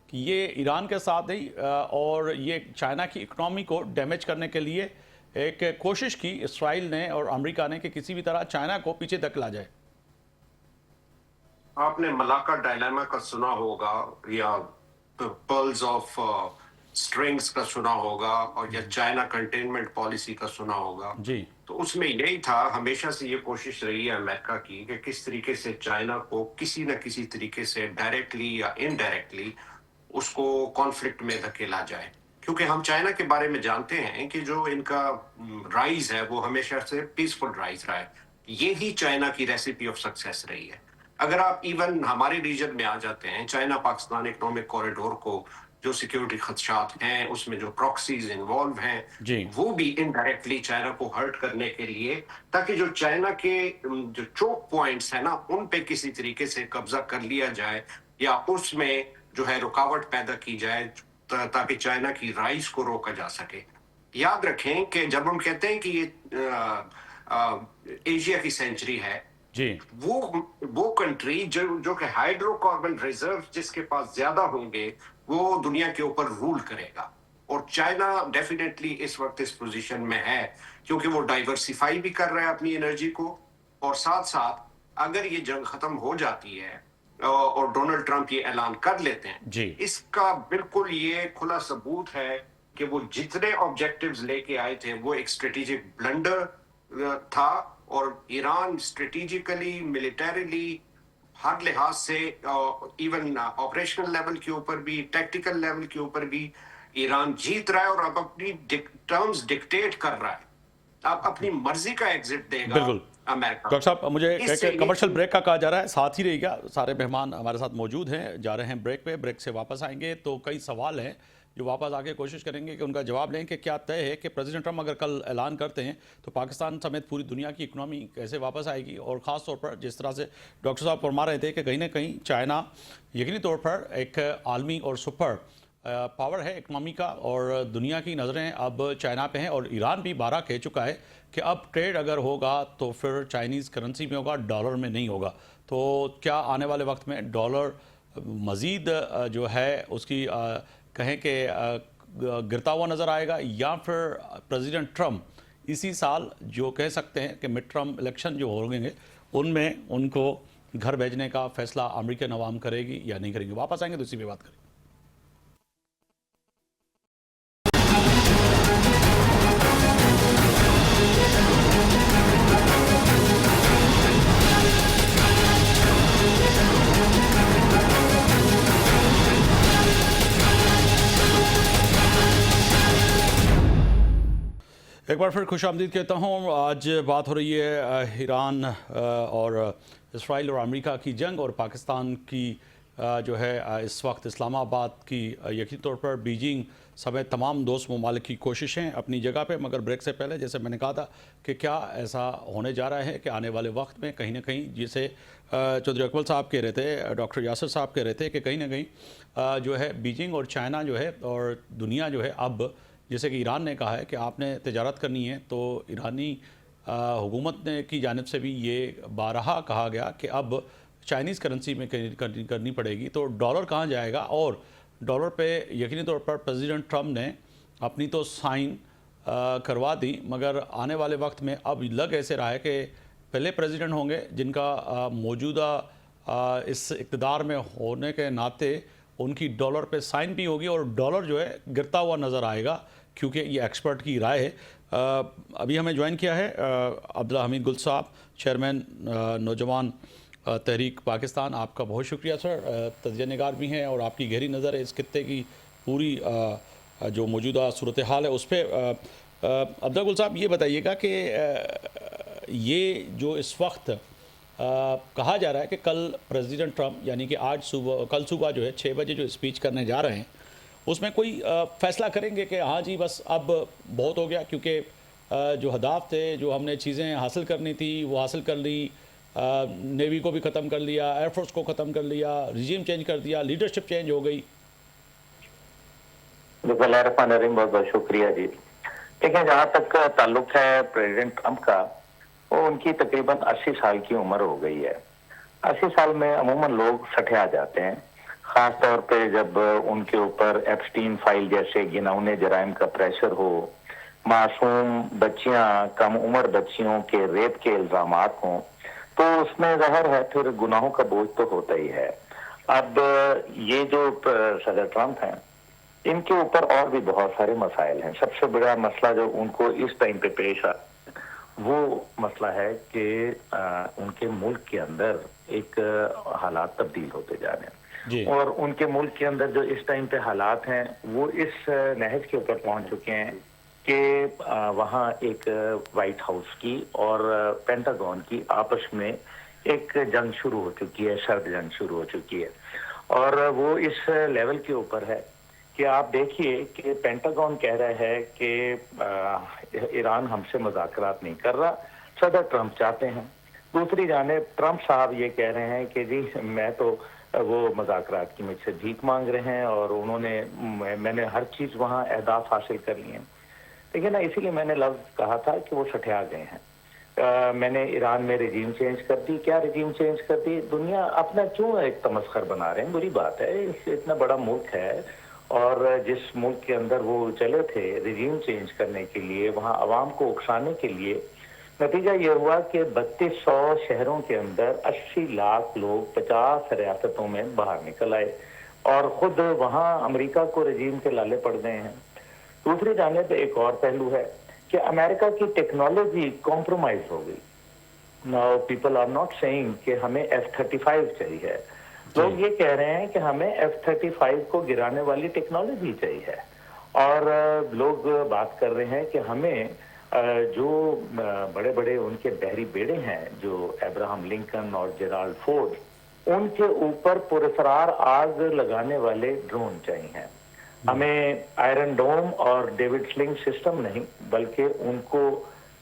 कि ये ईरान के साथ ही और ये चाइना की इकनॉमी को डैमेज करने के लिए एक कोशिश की इसराइल ने और अमेरिका ने कि किसी भी तरह चाइना को पीछे धकेला जाए। आपने मलाका डायलेमा का सुना होगा या पर्ल्स ऑफ स्ट्रिंग्स का सुना होगा, और या चाइना कंटेनमेंट पॉलिसी का सुना होगा जी। तो उसमें यही था, हमेशा से ये कोशिश रही है अमेरिका की कि किस तरीके से चाइना को किसी न किसी तरीके से डायरेक्टली या इनडायरेक्टली उसको कॉन्फ्लिक्ट में धकेला जाए। क्योंकि हम चाइना के बारे में जानते हैं कि जो इनका राइज है वो हमेशा से पीसफुल राइज रहा है। यही चाइना की रेसिपी ऑफ सक्सेस रही है। अगर आप इवन हमारे रीजन में आ जाते हैं, चाइना पाकिस्तान इकोनॉमिक कॉरिडोर को जो सिक्योरिटी खदशात हैं, उसमें जो प्रॉक्सीज इन्वॉल्व हैं, वो भी इनडायरेक्टली चाइना को हर्ट करने के लिए, ताकि जो चाइना के जो चोक पॉइंट्स है ना उन पे किसी तरीके से कब्जा कर लिया जाए या उसमें जो है रुकावट पैदा की जाए ताकि चाइना की राइज को रोका जा सके। याद रखें कि जब हम कहते हैं कि ये एशिया की सेंचुरी है जी, वो कंट्री जो कि हाइड्रोकार्बन रिजर्व जिसके पास ज्यादा होंगे वो दुनिया के ऊपर रूल करेगा। और चाइना डेफिनेटली इस वक्त इस पोजीशन में है क्योंकि वो डाइवर्सिफाई भी कर रहा है अपनी एनर्जी को, और साथ साथ अगर ये जंग खत्म हो जाती है और डोनाल्ड ट्रंप ये ऐलान कर लेते हैं जी, इसका बिल्कुल ये खुला सबूत है कि वो जितने ऑब्जेक्टिव्स लेके आए थे वो एक स्ट्रेटेजिक ब्लंडर था, और ईरान स्ट्रेटेजिकली मिलिटरीली हर लिहाज से इवन ऑपरेशनल लेवल के ऊपर भी टैक्टिकल लेवल के ऊपर भी ईरान जीत रहा है और अब अपनी टर्म्स डिक्टेट कर रहा है। अब अपनी मर्जी का एग्जिट देगा बिल्कुल। अमेरिका। डॉक्टर साहब मुझे कमर्शियल ब्रेक का कहा जा रहा है, साथ ही रहेगा। सारे मेहमान हमारे साथ मौजूद हैं, जा रहे हैं ब्रेक पे। ब्रेक से वापस आएंगे तो कई सवाल हैं जो वापस आके कोशिश करेंगे कि उनका जवाब लें कि क्या तय है कि प्रेसिडेंट ट्रंप अगर कल ऐलान करते हैं तो पाकिस्तान समेत पूरी दुनिया की इकनॉमी कैसे वापस आएगी। और ख़ास तौर पर जिस तरह से डॉक्टर साहब फरमा रहे थे कि कहीं ना कहीं चाइना यकीनी तौर पर एक आलमी और सुपर पावर है इकनॉमी का, और दुनिया की नज़रें अब चाइना पे हैं, और ईरान भी बारह कह चुका है कि अब ट्रेड अगर होगा तो फिर चाइनीज़ करेंसी में होगा, डॉलर में नहीं होगा। तो क्या आने वाले वक्त में डॉलर मज़ीद जो है उसकी कहें कि गिरता हुआ नज़र आएगा, या फिर प्रेसिडेंट ट्रम्प इसी साल जो कह सकते हैं कि मिड टर्म इलेक्शन जो होंगे उनमें उनको घर भेजने का फैसला अमेरिकन अवाम करेगी या नहीं करेंगे? वापस आएंगे तो इसी पे बात करेंगे। एक बार फिर खुशामदीद कहता हूँ। आज बात हो रही है ईरान और इसराइल और अमेरिका की जंग और पाकिस्तान की जो है इस वक्त इस्लामाबाद की यकीनी तौर पर बीजिंग समेत तमाम दोस्त ममालिक की कोशिशें अपनी जगह पे, मगर ब्रेक से पहले जैसे मैंने कहा था कि क्या ऐसा होने जा रहा है कि आने वाले वक्त में कहीं ना कहीं, जिसे चौधरी अकमल साहब कह रहे थे, डॉक्टर यासिर साहब कह रहे थे कि कहीं ना कहीं जो है बीजिंग और चाइना जो है और दुनिया जो है, अब जैसे कि ईरान ने कहा है कि आपने तिजारत करनी है तो ईरानी हुकूमत ने की जानिब से भी ये बारहा कहा गया कि अब चाइनीज़ करेंसी में करनी पड़ेगी, तो डॉलर कहाँ जाएगा? और डॉलर पे यकीनी तौर पर प्रेसिडेंट ट्रम्प ने अपनी तो साइन करवा दी, मगर आने वाले वक्त में अब लग ऐसे रहा है कि पहले प्रेसिडेंट होंगे जिनका मौजूदा इस इक़्तिदार में होने के नाते उनकी डॉलर पे साइन भी होगी और डॉलर जो है गिरता हुआ नज़र आएगा, क्योंकि ये एक्सपर्ट की राय है। अभी हमें ज्वाइन किया है अब्दुल्ला हमीद गुल साहब, चेयरमैन नौजवान तहरीक पाकिस्तान। आपका बहुत शुक्रिया सर, तज्ज़िया निगार भी हैं और आपकी गहरी नज़र है इस खित्ते की पूरी जो मौजूदा सूरत हाल है उस पर। अब्दुल्ला गुल साहब, ये बताइएगा कि ये जो इस वक्त कहा जा रहा है कि कल प्रेसिडेंट ट्रम्प, यानी कि कल सुबह जो है 6 बजे जो स्पीच करने जा रहे हैं, उसमें कोई फ़ैसला करेंगे कि हाँ जी बस अब बहुत हो गया, क्योंकि जो हदाफ थे, जो हमने चीज़ें हासिल करनी थी वो हासिल कर ली, नेवी को भी ख़त्म कर लिया, एयरफोर्स को ख़त्म कर लिया, रिजीम चेंज कर दिया, लीडरशिप चेंज हो गई? बहुत बहुत शुक्रिया जी। देखिए, जहाँ तक ताल्लुक है प्रेसिडेंट ट्रम्प का, वो उनकी तकरीबन 80 साल की उम्र हो गई है। 80 साल में अमूमन लोग सठिया जाते हैं, खास तौर पे जब उनके ऊपर एप्स्टीन फाइल जैसे घिनौने जराइम का प्रेशर हो, मासूम बच्चियां, कम उम्र बच्चियों के रेप के इल्जामात हों, तो उसमें ज़ाहिर है फिर गुनाहों का बोझ तो होता ही है। अब ये जो सदर ट्रम्प हैं, इनके ऊपर और भी बहुत सारे मसाइल हैं। सबसे बड़ा मसला जो उनको इस टाइम पे पेश आ वो मसला है कि उनके मुल्क के अंदर एक हालात तब्दील होते जा रहे हैं, और उनके मुल्क के अंदर जो इस टाइम पे हालात हैं वो इस नहज के ऊपर पहुंच चुके हैं कि वहाँ एक वाइट हाउस की और पेंटागन की आपस में एक जंग शुरू हो चुकी है, सर्द जंग शुरू हो चुकी है। और वो इस लेवल के ऊपर है कि आप देखिए कि पेंटागन कह रहा है कि ईरान हमसे मुज़ाकरात नहीं कर रहा, सदर ट्रम्प चाहते हैं। दूसरी जानिब ट्रम्प साहब ये कह रहे हैं कि जी मैं तो वो मुज़ाकरात की मुझसे भीख मांग रहे हैं और मैंने हर चीज़ वहाँ अहदाफ हासिल कर लिए हैं। देखिए ना, इसीलिए मैंने लफ्ज़ कहा था कि वो सठिया गए हैं। मैंने ईरान में रिजीम चेंज कर दी। क्या रिजीम चेंज कर दी? दुनिया अपना क्यों एक तमस्खर बना रहे हैं? बुरी बात है, इतना बड़ा मुल्क है और जिस मुल्क के अंदर वो चले थे रिजीम चेंज करने के लिए, वहाँ अवाम को उकसाने के लिए, नतीजा ये हुआ कि 3200 शहरों के अंदर 80 लाख लोग 50 रियासतों में बाहर निकल आए और खुद वहाँ अमेरिका को रिजीम के लाले पड़ गए हैं। दूसरी जानिब एक और पहलू है कि अमेरिका की टेक्नोलॉजी कॉम्प्रोमाइज हो गई। Now people are not saying कि हमें F-35 चाहिए, लोग ये कह रहे हैं कि हमें F-35 को गिराने वाली टेक्नोलॉजी चाहिए। और लोग बात कर रहे हैं कि हमें जो बड़े बड़े उनके बहरी बेड़े हैं, जो अब्राहम लिंकन और जेराल्ड फोर्ड, उनके ऊपर पुरस्कार आग लगाने वाले ड्रोन चाहिए। हमें आयरन डोम और डेविड स्लिंग सिस्टम नहीं, बल्कि उनको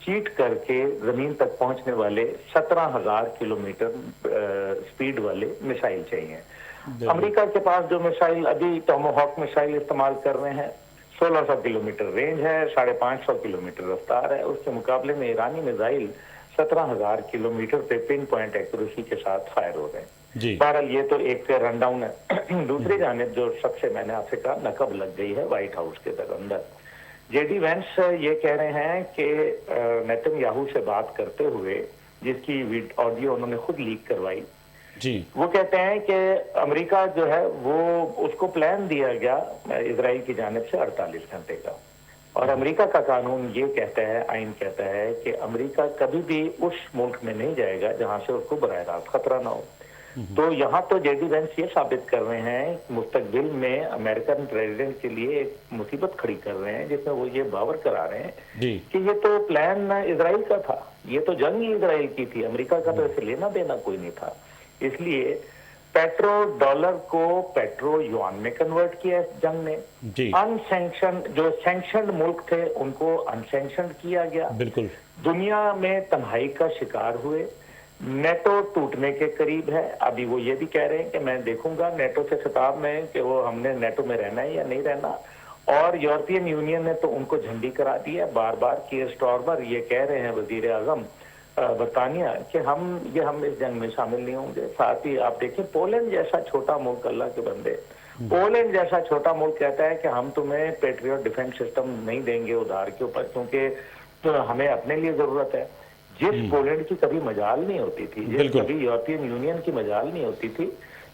चीट करके जमीन तक पहुंचने वाले 17,000 किलोमीटर स्पीड वाले मिसाइल चाहिए। अमेरिका के पास जो मिसाइल अभी टोमाहॉक मिसाइल इस्तेमाल कर रहे हैं, 1600 किलोमीटर रेंज है, 550 किलोमीटर रफ्तार है। उसके मुकाबले में ईरानी मिसाइल 17,000 किलोमीटर पे पिन पॉइंट एक्यूरेसी के साथ फायर हो रहे हैं। जी बहरहाल ये तो एक रनडाउन है। दूसरी जानिब जो सबसे मैंने आपसे कहा नकब लग गई है व्हाइट हाउस के अंदर। जेडी वेंस ये कह रहे हैं कि नेतन्याहू से बात करते हुए, जिसकी ऑडियो उन्होंने खुद लीक करवाई, जी वो कहते हैं कि अमेरिका जो है वो उसको प्लान दिया गया इजराइल की जानिब से 48 घंटे का, और अमेरिका का कानून ये कहता है, आइन कहता है कि अमेरिका कभी भी उस मुल्क में नहीं जाएगा जहां से उसको बराह रास्त खतरा ना हो। तो यहाँ तो जेडी वेंस ये साबित कर रहे हैं मुस्तकबिल में अमेरिकन प्रेसिडेंट के लिए एक मुसीबत खड़ी कर रहे हैं, जिसमें वो ये बावर करा रहे हैं जी कि ये तो प्लान इजराइल का था, ये तो जंग ही इजराइल की थी, अमेरिका का तो ऐसे लेना देना कोई नहीं था। इसलिए पेट्रो डॉलर को पेट्रो युआन में कन्वर्ट किया इस जंग ने। जी अनसैंक्शन जो सैंक्शनड मुल्क थे उनको अनसैंक्शनड किया गया। बिल्कुल दुनिया में तन्हाई का शिकार हुए। नेटो टूटने के करीब है। अभी वो ये भी कह रहे हैं कि मैं देखूंगा नेटो से खिताब में कि वो हमने नेटो में रहना है या नहीं रहना। और यूरोपियन यूनियन ने तो उनको झंडी करा दी है। बार बार कीयर स्टारमर ये कह रहे हैं, वजीर आजम बरतानिया, कि हम इस जंग में शामिल नहीं होंगे। साथ ही आप देखें पोलैंड जैसा छोटा मुल्क, अल्लाह के बंदे, पोलैंड जैसा छोटा मुल्क कहता है कि हम तुम्हें पेट्रियट डिफेंस सिस्टम नहीं देंगे उधार के ऊपर, क्योंकि तो हमें अपने लिए जरूरत है। जिस पोलैंड की कभी मजाल नहीं होती थी, जिस कभी यूरोपियन यूनियन की मजाल नहीं होती थी,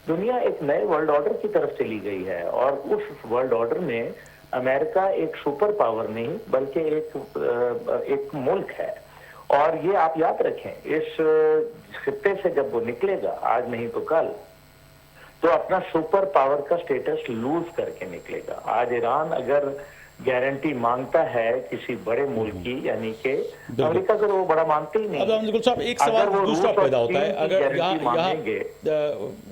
दुनिया एक नए वर्ल्ड ऑर्डर की तरफ चली गई है। और उस वर्ल्ड ऑर्डर में अमेरिका एक सुपर पावर नहीं बल्कि एक मुल्क है। और ये आप याद रखें, इस खित्ते से जब वो निकलेगा, आज नहीं तो कल, तो अपना सुपर पावर का स्टेटस लूज करके निकलेगा। आज ईरान अगर गारंटी मांगता है किसी बड़े मुल्क की, यानी कि अमेरिका को वो बड़ा मानते ही नहीं। अब बिल्कुल साहब एक सवाल दूसरा पैदा होता है, अगर यहाँ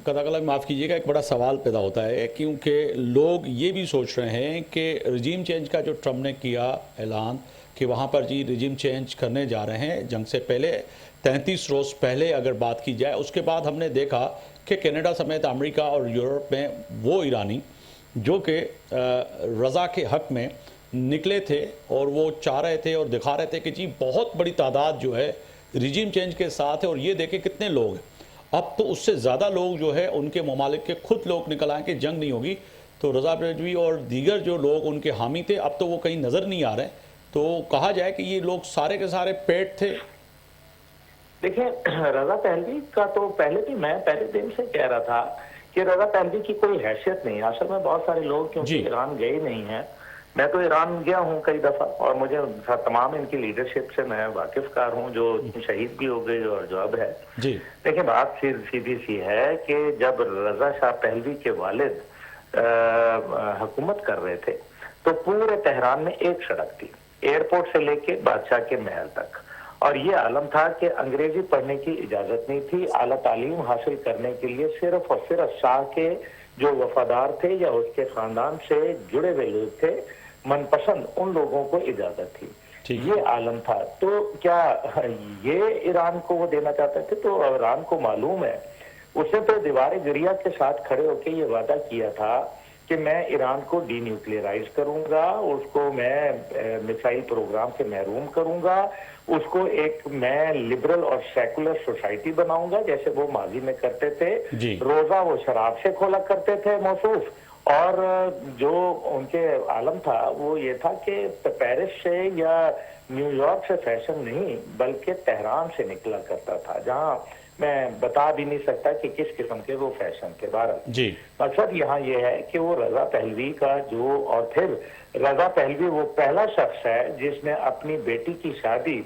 कदाकला माफ़ कीजिएगा, एक बड़ा सवाल पैदा होता है, क्योंकि लोग ये भी सोच रहे हैं कि रिजीम चेंज का जो ट्रम्प ने किया ऐलान कि वहाँ पर जी रिजीम चेंज करने जा रहे हैं जंग से पहले 33 रोज़ पहले अगर बात की जाए, उसके बाद हमने देखा कि कनाडा समेत अमेरिका और यूरोप में वो ईरानी जो कि रज़ा के हक़ में निकले थे और वो चाह रहे थे और दिखा रहे थे कि जी बहुत बड़ी तादाद जो है रिजीम चेंज के साथ है और ये देखें कितने लोग हैं। अब तो उससे ज़्यादा लोग जो है उनके ममालिक के खुद लोग निकल आए कि जंग नहीं होगी, तो रज़ा रिजवी और दीगर जो लोग उनके हामी थे अब तो वो कहीं नज़र नहीं आ रहे। तो कहा जाए कि ये लोग सारे के सारे पेट थे। देखिए, रज़ा पहलवी का तो पहले भी मैं पहले दिन से कह रहा था कि रज़ा पहलवी की कोई हैसियत नहीं। असल में बहुत सारे लोग क्योंकि ईरान गए नहीं हैं, मैं तो ईरान गया हूं कई दफा और मुझे तमाम इनकी लीडरशिप से मैं वाकिफकार हूं, जो शहीद भी हो गए और जो अब है। देखिए, बात सीधी सी है कि जब रज़ा शाह पहलवी के वालिद हुकूमत कर रहे थे तो पूरे तेहरान में एक सड़क थी, एयरपोर्ट से लेके बादशाह के महल तक, और ये आलम था कि अंग्रेजी पढ़ने की इजाजत नहीं थी। आला तालीम हासिल करने के लिए सिर्फ और सिर्फ शाह के जो वफादार थे या उसके खानदान से जुड़े हुए लोग थे, मनपसंद उन लोगों को इजाजत थी। ये आलम था। तो क्या ये ईरान को वो देना चाहते थे? तो ईरान को मालूम है, उसने तो दीवार गिरिया के साथ खड़े होकर ये वादा किया था कि मैं ईरान को डीन्यूक्लियराइज करूंगा, उसको मैं मिसाइल प्रोग्राम से महरूम करूंगा, उसको एक मैं लिबरल और सेकुलर सोसाइटी बनाऊंगा जैसे वो माजी में करते थे। रोजा वो शराब से खोला करते थे मौसूफ, और जो उनके आलम था वो ये था कि पेरिस से या न्यूयॉर्क से फैशन नहीं बल्कि तेहरान से निकला करता था, जहां मैं बता भी नहीं सकता कि किस किस्म के वो फैशन थे। जी मकसद यहाँ ये है कि वो रज़ा पहलवी का जो, और फिर रज़ा पहलवी वो पहला शख्स है जिसने अपनी बेटी की शादी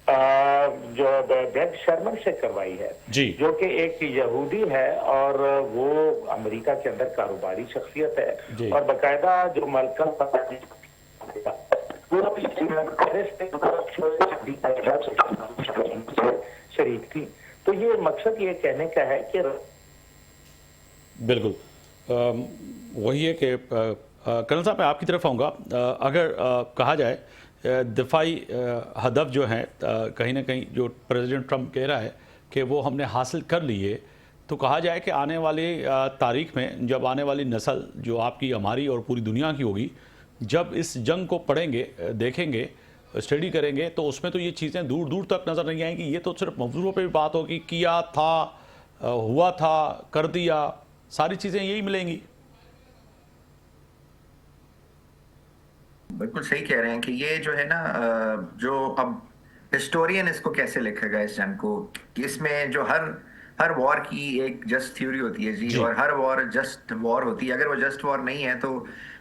जो ब्रेड शर्मन से करवाई है, जो कि एक यहूदी है और वो अमेरिका के अंदर कारोबारी शख्सियत है, और बाकायदा जो मलका शरीक थी। तो ये मकसद ये कहने का है कि बिल्कुल वही है कि कर्नल साहब मैं आपकी तरफ आऊँगा। अगर कहा जाए दिफाई हदफ जो हैं कहीं ना कहीं जो प्रेसिडेंट ट्रंप कह रहा है कि वो हमने हासिल कर लिए, तो कहा जाए कि आने वाली तारीख में जब आने वाली नस्ल जो आपकी हमारी और पूरी दुनिया की होगी, जब इस जंग को पढ़ेंगे देखेंगे स्टडी करेंगे तो उसमें तो ये चीज़ें दूर दूर तक नज़र नहीं आएंगी। ये तो सिर्फ मफज़ूलों पे भी बात होगी, किया था, हुआ था, कर दिया, सारी चीज़ें यही मिलेंगी। बिल्कुल सही कह रहे हैं कि ये जो है ना जो अब हिस्टोरियन इसको कैसे लिखेगा इस जंग को, कि इसमें जो हर हर वॉर की एक जस्ट थ्योरी होती है जी, जी। और हर वॉर जस्ट वॉर होती है। अगर वो जस्ट वॉर नहीं है तो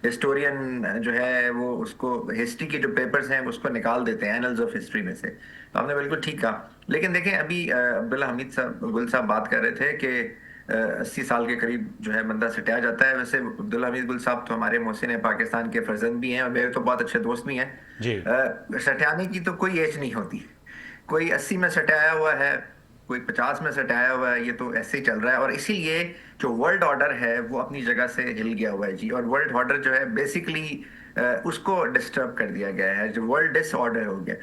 हिस्टोरियन जो है वो उसको हिस्ट्री के जो पेपर्स हैं उसको निकाल देते हैं एनल्स ऑफ हिस्ट्री में से। तो आपने बिल्कुल ठीक कहा। लेकिन देखें अभी अब्दुल्ला हमीद साहब गुल साहब बात कर रहे थे कि 80 साल के करीब जो है बंदा सटाया जाता है। वैसे अब्दुल्ला हमीद गुल साहब तो हमारे मोहसिन पाकिस्तान के फर्जंद भी हैं और मेरे तो बहुत अच्छे दोस्त भी हैं। जी। सटाने की तो कोई एज नहीं होती। कोई 80 में सटाया हुआ है, कोई 50 में सटाया हुआ है, ये तो ऐसे ही चल रहा है। और इसीलिए जो वर्ल्ड ऑर्डर है वो अपनी जगह से हिल गया हुआ है जी। और वर्ल्ड ऑर्डर जो है बेसिकली उसको डिस्टर्ब कर दिया गया है, जो वर्ल्ड डिसऑर्डर हो गया।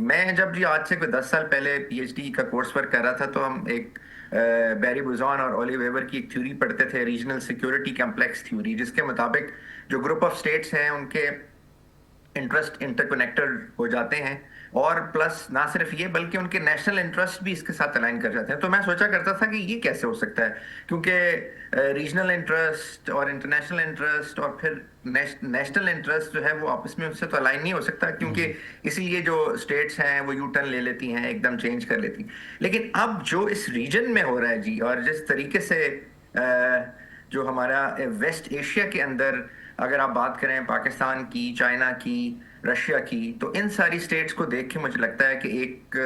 मैं जब जी आज से कोई 10 साल पहले पीएचडी का कोर्स वर्क कर रहा था तो हम एक बैरी बुजॉन और ओली वेबर की एक थ्योरी पढ़ते थे, रीजनल सिक्योरिटी कॉम्प्लेक्स थ्योरी, जिसके मुताबिक जो ग्रुप ऑफ स्टेट्स हैं उनके इंटरेस्ट इंटरकनेक्टेड हो जाते हैं, और प्लस ना सिर्फ ये बल्कि उनके नेशनल इंटरेस्ट भी इसके साथ अलाइन कर जाते हैं। तो मैं सोचा करता था कि ये कैसे हो सकता है, क्योंकि रीजनल इंटरेस्ट और इंटरनेशनल इंटरेस्ट और फिर नेशनल इंटरेस्ट जो है वो आपस में उससे तो अलाइन नहीं हो सकता, क्योंकि इसीलिए जो स्टेट्स हैं वो यू टर्न ले लेती हैं, एकदम चेंज कर लेती। लेकिन अब जो इस रीजन में हो रहा है जी, और जिस तरीके से जो हमारा वेस्ट एशिया के अंदर अगर आप बात करें पाकिस्तान की, चाइना की, रशिया की, तो इन सारी स्टेट्स को देख के मुझे लगता है कि एक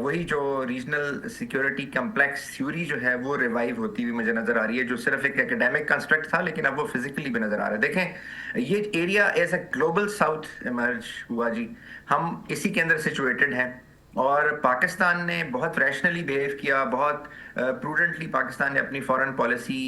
वही जो रीजनल सिक्योरिटी कॉम्प्लेक्स थ्योरी जो है वो रिवाइव होती हुई मुझे नजर आ रही है, जो सिर्फ एक एकेडमिक कंस्ट्रक्ट था लेकिन अब वो फिजिकली भी नजर आ रहा है। देखें ये area as a global south emerge हुआ जी, हम इसी के अंदर सिचुएटेड हैं। और पाकिस्तान ने बहुत रैशनली बिहेव किया, बहुत प्रूडेंटली पाकिस्तान ने अपनी फॉरेन पॉलिसी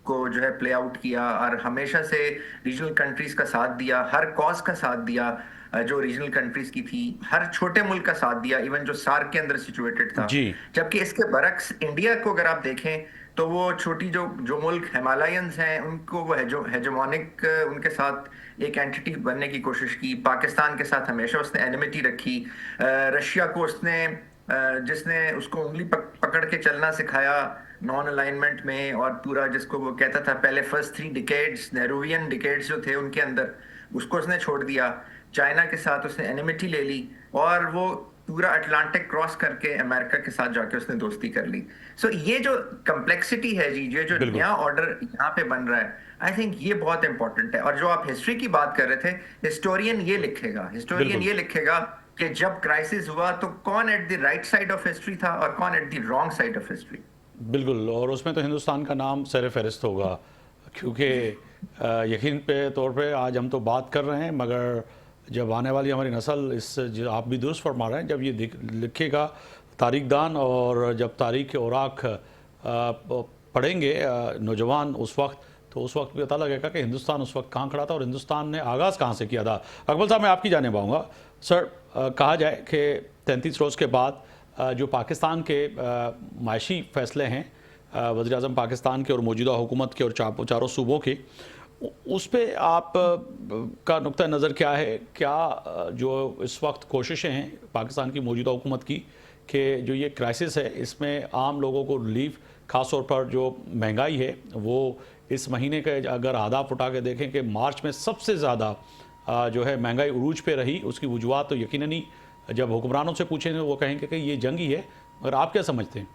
को जो है प्ले आउट किया और हमेशा से रीजनल कंट्रीज का साथ दिया, हर कॉज का साथ दिया जो रीजनल कंट्रीज की थी, हर छोटे मुल्क का साथ दिया, इवन जो सार्क के अंदर सिचुएटेड था। जबकि इसके बरक्स इंडिया को अगर आप देखें तो वो छोटी जो मुल्क हिमालयंस हैं उनको वो हेजेमोनिक उनके साथ एक एंटिटी बनने की कोशिश की। पाकिस्तान के साथ हमेशा उसने एनिमिटी रखी। रशिया को उसने जिसने उसको उंगली पकड़ के चलना सिखाया नॉन अलाइनमेंट में, और पूरा जिसको वो कहता था पहले फर्स्ट 3 डिकेड्स नेहरूवियन डिकेड्स जो थे उनके अंदर, उसको उसने छोड़ दिया। चाइना के साथ उसने एनिमिटी ले ली और वो पूरा अटलांटिक क्रॉस करके अमेरिका के साथ जाके उसने दोस्ती कर ली। सो ये जो कम्प्लेक्सिटी है जी, ये जो नया ऑर्डर यहाँ पे बन रहा है, आई थिंक ये बहुत इंपॉर्टेंट है। और जो आप हिस्ट्री की बात कर रहे थे, हिस्टोरियन ये लिखेगा कि जब क्राइसिस हुआ तो कौन at the right side of history था और कौन at the wrong side of history. बिल्कुल, और उसमें तो हिंदुस्तान का नाम सर फहरिस्त होगा, क्योंकि यकीन पे तौर पे आज हम तो बात कर रहे हैं, मगर जब आने वाली हमारी नस्ल इस आप भी दुरुस्त फरमा रहे हैं, जब ये लिखेगा तारीखदान और जब तारीख के औराक पढ़ेंगे नौजवान उस वक्त भी पता लगेगा कि हिंदुस्तान उस वक्त कहाँ खड़ा था और हिंदुस्तान ने आगाज़ कहाँ से किया था। अकबर साहब, मैं आपकी जाने पाऊँगा। सर, कहा जाए कि 33 रोज़ के बाद जो पाकिस्तान के माशी फ़ैसले हैं वज़ीर आज़म पाकिस्तान के और मौजूदा हुकूमत के और चारों सूबों के, उस पर आप का नुक्ता नज़र क्या है? क्या जो इस वक्त कोशिशें हैं पाकिस्तान की मौजूदा हुकूमत की कि जो ये क्राइसिस है इसमें आम लोगों को रिलीफ, ख़ास तौर पर जो महंगाई है वो इस महीने के अगर आदाब उठा के देखें कि मार्च में सबसे ज़्यादा जो है महंगाई उरूज पे रही, उसकी वजूहत तो यकीनन ही जब हुक्मरानों से पूछेंगे वो कहेंगे कि ये जंग ही है, मगर आप क्या समझते हैं?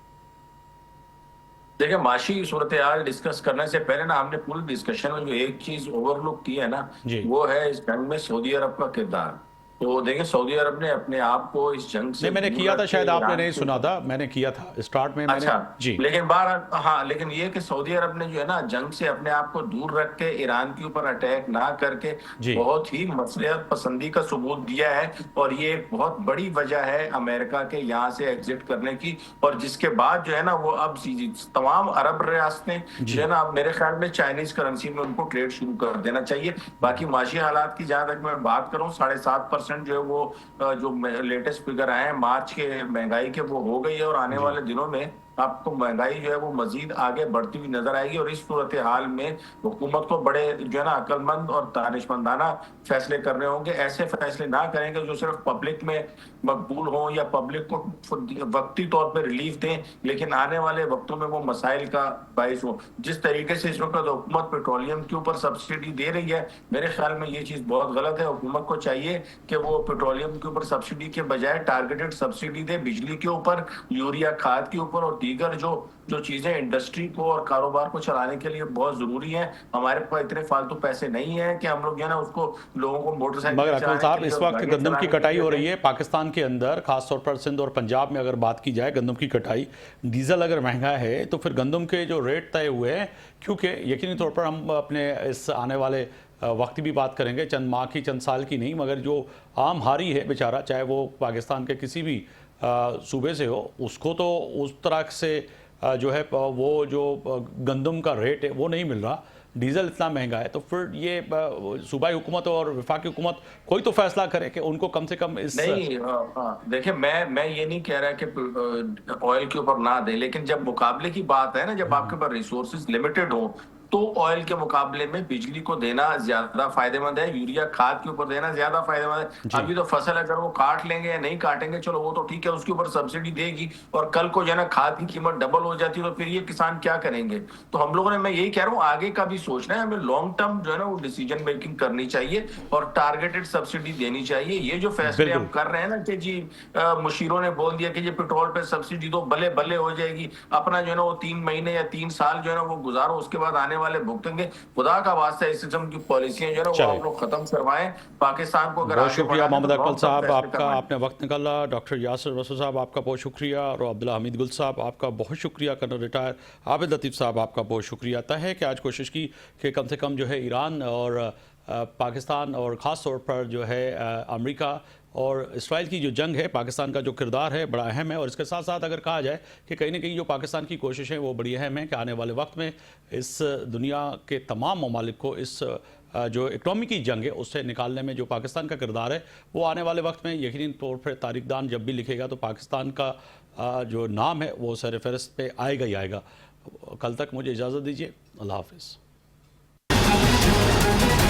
देखिए, माशी सूरत हाल डिस्कस करने से पहले ना हमने पूरी डिस्कशन में जो एक चीज ओवरलुक की है ना, वो है इस जंग में सऊदी अरब का किरदार। तो देखिए, सऊदी अरब ने अपने आप को इस जंग से मैंने किया था, शायद आपने नहीं सुना था, मैंने किया था स्टार्ट में। अच्छा, जी। लेकिन ये कि सऊदी अरब ने जो है ना जंग से अपने आप को दूर रख के ईरान के ऊपर अटैक ना करके बहुत ही मसलिहत पसंदी का सबूत दिया है, और ये एक बहुत बड़ी वजह है अमेरिका के यहाँ से एग्जिट करने की। और जिसके बाद जो है ना वो अब तमाम अरब रियासतें जो है ना अब मेरे ख्याल में चाइनीज करेंसी में उनको ट्रेड शुरू कर देना चाहिए। बाकी माशी हालात की जहां तक मैं बात करूं, 7.5% जो है वो जो लेटेस्ट फिगर आए हैं मार्च के महंगाई के, वो हो गई है। और आने वाले दिनों में आपको महंगाई जो है वो मजीद आगे बढ़ती हुई नजर आएगी। और इस सूरत हाल में हुकूमत को बड़े जो है ना अक्लमंद और दानिशमंदाना फैसले करने होंगे। ऐसे फैसले ना करेंगे जो सिर्फ पब्लिक में मकबूल हो या पब्लिक को वक्ती तौर पर रिलीफ दें, लेकिन आने वाले वक्तों में वो मसाइल का बाइस हो। जिस तरीके से इस वक्त हुकूमत पेट्रोलियम के ऊपर सब्सिडी दे रही है, मेरे ख्याल में ये चीज बहुत गलत है। हुकूमत को चाहिए कि वो पेट्रोलियम के ऊपर सब्सिडी के बजाय टारगेटेड सब्सिडी दे, बिजली के ऊपर, यूरिया खाद के ऊपर और दीगर जो चीजें इंडस्ट्री को और कारोबार को चलाने के लिए बहुत जरूरी है। हमारे पास इतने फालतू पैसे नहीं है कि हम लोग जो है ना उसको लोगों को मोटरसाइकिल मगर अकमल साहब, इस वक्त गंदम की कटाई हो रही है पाकिस्तान के अंदर, खासतौर पर सिंध और पंजाब में अगर बात की जाए गंदम की कटाई, डीजल अगर महंगा है तो फिर गंदम के जो रेट तय हुए हैं, क्योंकि यकीनी तौर पर हम अपने इस आने वाले वक्त की भी बात करेंगे, चंद माह की चंद साल की नहीं, मगर जो आम हारी है बेचारा, चाहे वो पाकिस्तान के किसी भी सूबे से हो, उसको तो उस तरह से जो है वो जो गंदम का रेट है वो नहीं मिल रहा, डीजल इतना महंगा है। तो फिर ये सूबाई हुकूमत और वफाकी हुकूमत कोई तो फैसला करे कि उनको कम से कम इस नहीं। देखिए, मैं ये नहीं कह रहा कि ऑयल के ऊपर ना दें, लेकिन जब मुकाबले की बात है ना, जब आपके पास रिसोर्सेज लिमिटेड हो तो ऑयल के मुकाबले में बिजली को देना ज्यादा फायदेमंद है, यूरिया खाद के ऊपर देना ज्यादा फायदेमंद है। अभी तो फसल अगर वो काट लेंगे या नहीं काटेंगे, चलो वो तो ठीक है, उसके ऊपर सब्सिडी देगी, और कल को जो है ना खाद की कीमत डबल हो जाती है तो फिर ये किसान क्या करेंगे। तो हम लोगों ने, मैं यही कह रहा हूँ, आगे का भी सोचना है, हमें लॉन्ग टर्म जो है ना वो डिसीजन मेकिंग करनी चाहिए और टारगेटेड सब्सिडी देनी चाहिए। ये जो फैसले हम कर रहे हैं ना कि जी मुशीरों ने बोल दिया कि ये पेट्रोल पे सब्सिडी दो, भले भले हो जाएगी, अपना जो है ना वो 3 महीने या 3 साल जो है ना वो गुजारो, उसके बाद आने वाले भुगतेंगे। खुदा का वास्ता इस किस्म की पॉलिसियां जो है ना वो आप लोग खत्म करवाएं। पाकिस्तान को अगर बहुत शुक्रिया मोहम्मद अकमल साहब, आपका आपने वक्त निकाला। डॉक्टर यासिर रसूल साहब आपका बहुत शुक्रिया, और अब्दुल्ला हमीद गुल साहब आपका बहुत शुक्रिया, कर्नल रिटायर आबिद लतीफ़ साहब आपका बहुत शुक्रिया। तय है कि आज कोशिश की कि कम से कम जो है ईरान और पाकिस्तान और ख़ास तौर पर जो है अमेरिका और इसराइल की जो जंग है, पाकिस्तान का जो किरदार है बड़ा अहम है। और इसके साथ साथ अगर कहा जाए कि कहीं ना कहीं जो पाकिस्तान की कोशिश है वो बड़ी अहम है कि आने वाले वक्त में इस दुनिया के तमाम ममालिक को इस जो इकनॉमी की जंग है उससे निकालने में जो पाकिस्तान का किरदार है वो आने वाले वक्त में यकीनी तौर पर तारीखदान जब भी लिखेगा तो पाकिस्तान का जो नाम है वो सर फहरिस्त पे आएगा ही आएगा। कल तक मुझे इजाज़त दीजिए, अल्लाह हाफिज़।